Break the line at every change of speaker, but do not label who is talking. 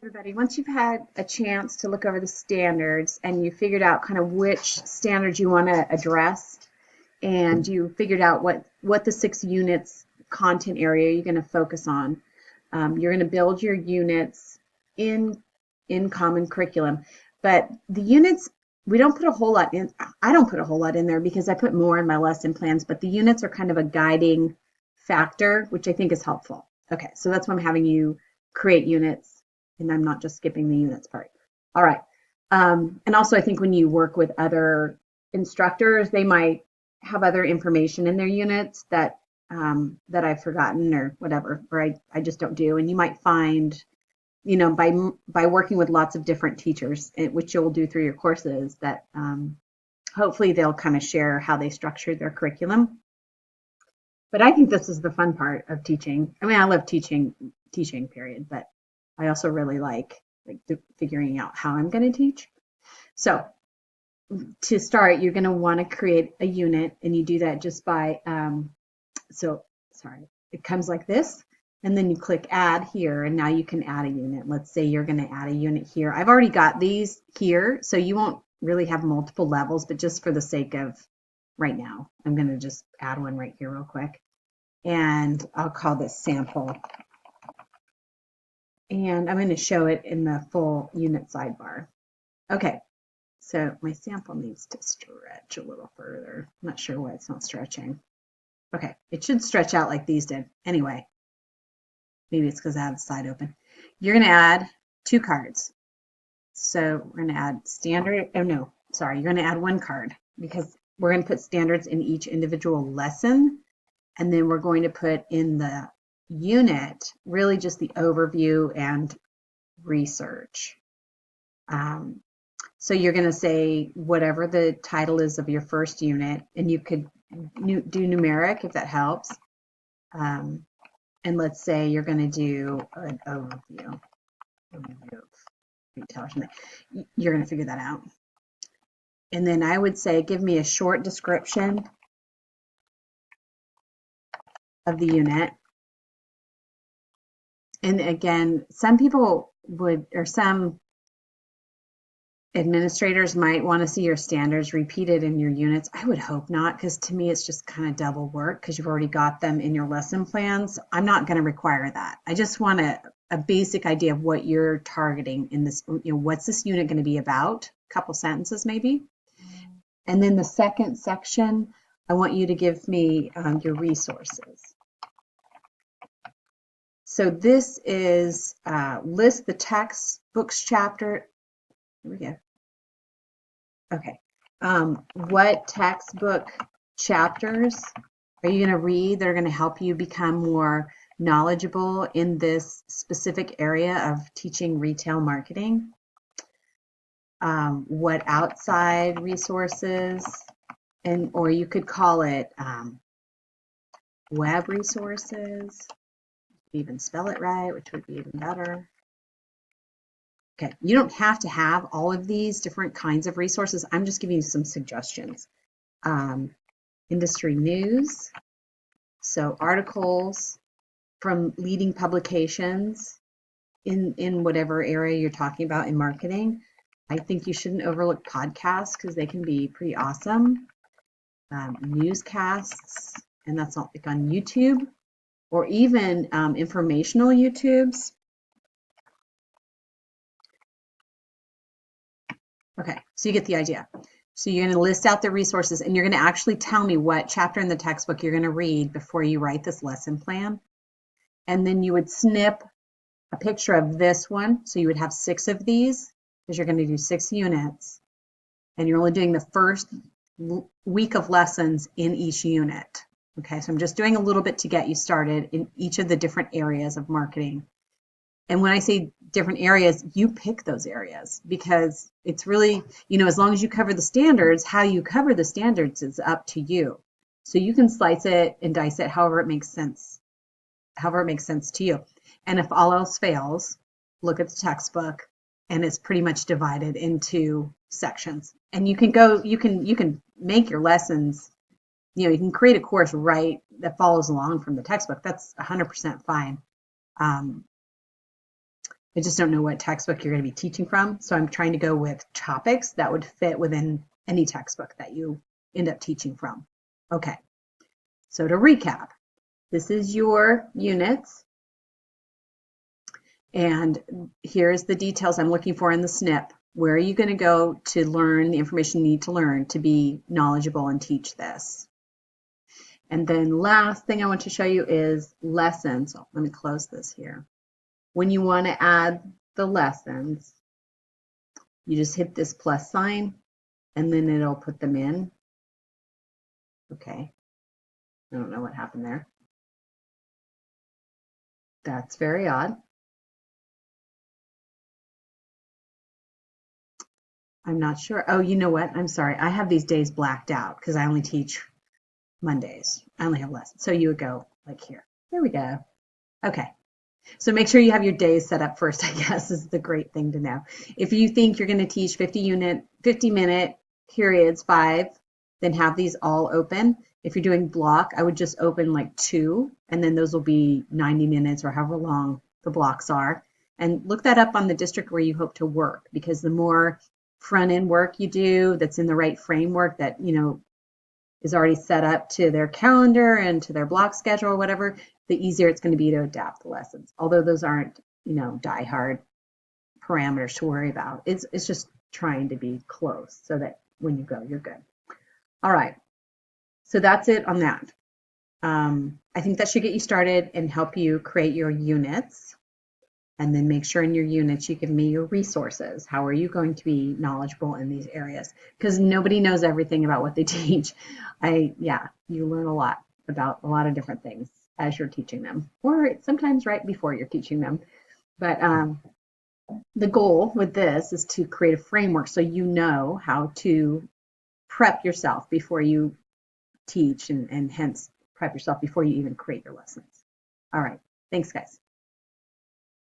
Everybody, once you've had a chance to look over the standards and you figured out kind of which standards you want to address, and you figured out what the 6 units content area you're going to focus on, you're going to build your units in Common Curriculum. But the units, we don't put a whole lot in. I don't put a whole lot in there because I put more in my lesson plans, but the units are kind of a guiding factor, which I think is helpful. Okay, so that's why I'm having you create units, and I'm not just skipping the units part. All right. And also, I think when you work with other instructors, they might have other information in their units that that I've forgotten or whatever, or I just don't do. And you might find, by working with lots of different teachers, which you'll do through your courses, that hopefully they'll kind of share how they structure their curriculum. But I think this is the fun part of teaching. I mean, I love teaching, period, but I also really like figuring out how I'm going to teach. So to start, you're going to want to create a unit, and you do that just by, it comes like this, and then you click add here, and now you can add a unit. Let's say you're going to add a unit here. I've already got these here, so you won't really have multiple levels, but just for the sake of right now, I'm going to just add one right here real quick, and I'll call this sample. And I'm going to show it in the full unit sidebar. Okay, so my sample needs to stretch a little further. I'm not sure why it's not stretching. Okay, it should stretch out like these did. Anyway, maybe it's because I have the side open. You're going to add 2 cards. So we're going to add standard. Oh, no, sorry. You're going to add 1 card because we're going to put standards in each individual lesson. And then we're going to put in the unit really just the overview and research. So you're going to say whatever the title is of your first unit, and you could do numeric if that helps. And let's say you're going to do an overview of television. You're going to figure that out. And then I would say, give me a short description of the unit. And again, some people would, or some administrators might want to see your standards repeated in your units. I would hope not, because to me it's just kind of double work because you've already got them in your lesson plans. I'm not going to require that. I just want a basic idea of what you're targeting in this, what's this unit going to be about? A couple sentences maybe. And then the second section, I want you to give me your resources. So this is list the textbooks chapter. Here we go. Okay. What textbook chapters are you going to read that are going to help you become more knowledgeable in this specific area of teaching retail marketing? What outside resources, or you could call it web resources. Even spell it right, which would be even better. Okay, you don't have to have all of these different kinds of resources. I'm just giving you some suggestions. Industry news, so articles from leading publications in whatever area you're talking about in marketing. I think you shouldn't overlook podcasts because they can be pretty awesome. Newscasts, and that's not like on YouTube, or even informational YouTubes. Okay, so you get the idea. So you're going to list out the resources, and you're going to actually tell me what chapter in the textbook you're going to read before you write this lesson plan. And then you would snip a picture of this one. So you would have 6 of these because you're going to do 6 units. And you're only doing the first week of lessons in each unit. Okay, so I'm just doing a little bit to get you started in each of the different areas of marketing. And when I say different areas, you pick those areas because it's really, as long as you cover the standards, how you cover the standards is up to you. So you can slice it and dice it however it makes sense to you. And if all else fails, look at the textbook, and it's pretty much divided into sections. And you can make your lessons. You can create a course that follows along from the textbook. That's 100% fine. I just don't know what textbook you're going to be teaching from. So I'm trying to go with topics that would fit within any textbook that you end up teaching from. Okay, so to recap, this is your units. And here's the details I'm looking for in the SNP. Where are you going to go to learn the information you need to learn to be knowledgeable and teach this? And then last thing I want to show you is lessons. Oh, let me close this here. When you want to add the lessons, you just hit this plus sign and then it'll put them in. Okay. I don't know what happened there. That's very odd. I'm not sure. Oh, you know what? I'm sorry. I have these days blacked out because I only teach Mondays. I only have lessons. So you would go like here. There we go. Okay. So make sure you have your days set up first, I guess, is the great thing to know. If you think you're going to teach 50-minute periods, 5, then have these all open. If you're doing block, I would just open like 2, and then those will be 90 minutes or however long the blocks are. And look that up on the district where you hope to work, because the more front end work you do that's in the right framework that, is already set up to their calendar and to their block schedule or whatever, the easier it's going to be to adapt the lessons. Although those aren't, die hard parameters to worry about. It's just trying to be close so that when you go, you're good. All right. So that's it on that. I think that should get you started and help you create your units. And then make sure in your units you give me your resources. How are you going to be knowledgeable in these areas? Because nobody knows everything about what they teach. You learn a lot about a lot of different things as you're teaching them, or sometimes right before you're teaching them. But the goal with this is to create a framework so you know how to prep yourself before you teach and hence prep yourself before you even create your lessons. All right. Thanks, guys.